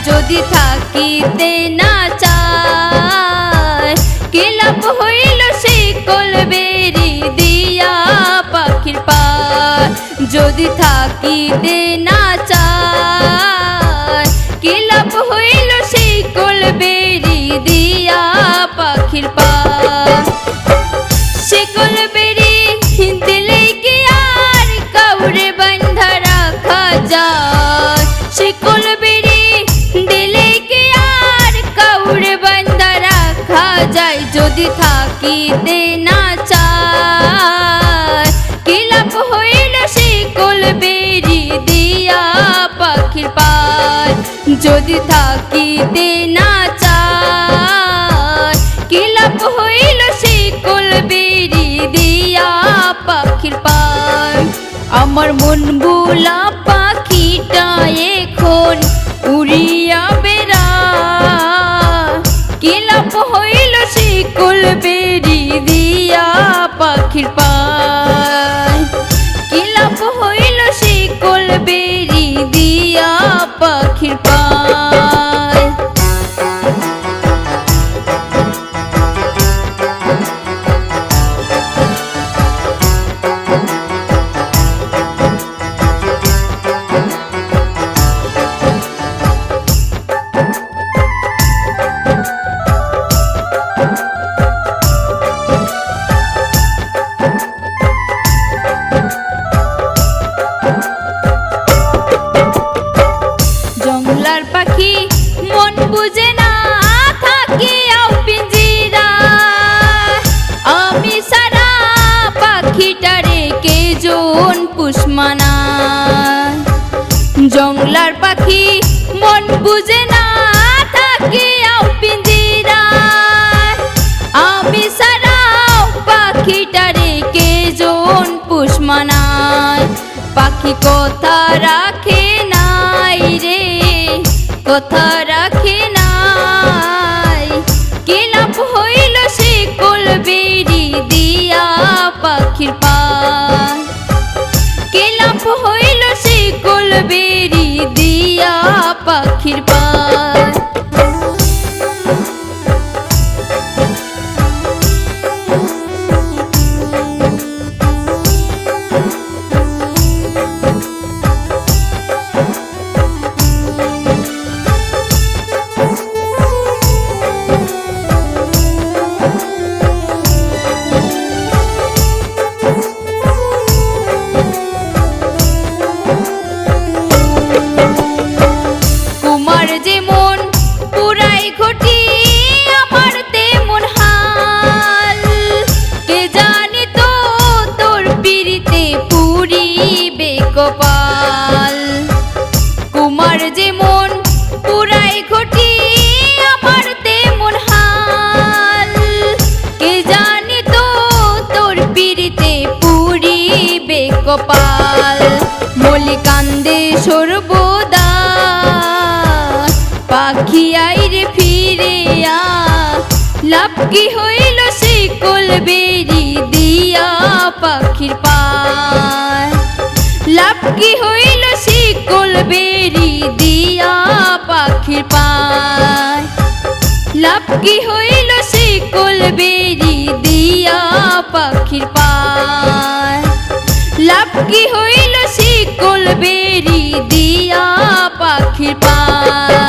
যদি থাকিতে না চায় কি লাভ হইল শিকল বেরি দিয়া পাখির পায়। যদি থাকিতে না চায় কি লাভ হইল শিকল বেরি দিয়া পাখির পায়। শিকল বেরি দিলে কি আর কাউরে বান্ধা রাখা যায়। শিকল বেরি দিলে কি আর কাউরে বান্ধা রাখা যায়। যদি থাকিতে না চায় কি লাভ হইল শিকল বেরি দিয়া পাখির পায়। যদি থাকিতে না চায় কি লাভ হইল শিকল বেরি দিয়া পাখির পায়। আমার মন ভোলা পাখিটা এখন উড়িয়া বেড়ায় কি লাভ হইল শিকল বেরি দিয়া পাখির পায়। কি লাভ হইল শিকল বেরি দিয়া পাখির পায়। জংলার পাখি মন বুঝে না থাকিয়াও পিঞ্জিরায়। আমি সারা পাখিটারে কেজন পুষ মানায়। জংলার পাখি মন বুঝে না থাকিয়াও পিঞ্জিরায়। আমি সারা পাখিটারে কেজন পুষ মানায়। পাখি কথা রাখে নাই রে কথা রাখে নাই। কি লাভ হইল শিকল বেরি দিয়া পাখির পায়। কি লাভ হইল শিকল বেরি দিয়া পাখির পায়। কুমার যেমন পুরাই ঘটি আমার তেমন হাল। কে জানি তো তোর পিরিতে পুরিবে কপাল। কুমার যেমন পুরাই ঘটি আমার তেমন হাল। কে জানি তো তোর পিরিতে পুরিবে কপাল। মলি কান্দে সর্বদা পাখি আইরে ফিরে আ। লাভ কি হইল শিকল বেরি দিয়া পাখির পায়। লাভ কি হইল শিকল বেরি দিয়া পাখির পায়। লাভ কি হইল শিকল বেরি দিয়া পাখির পায়। লাভ কি হইল শিকল বেরি দিয়া পাখির পায়।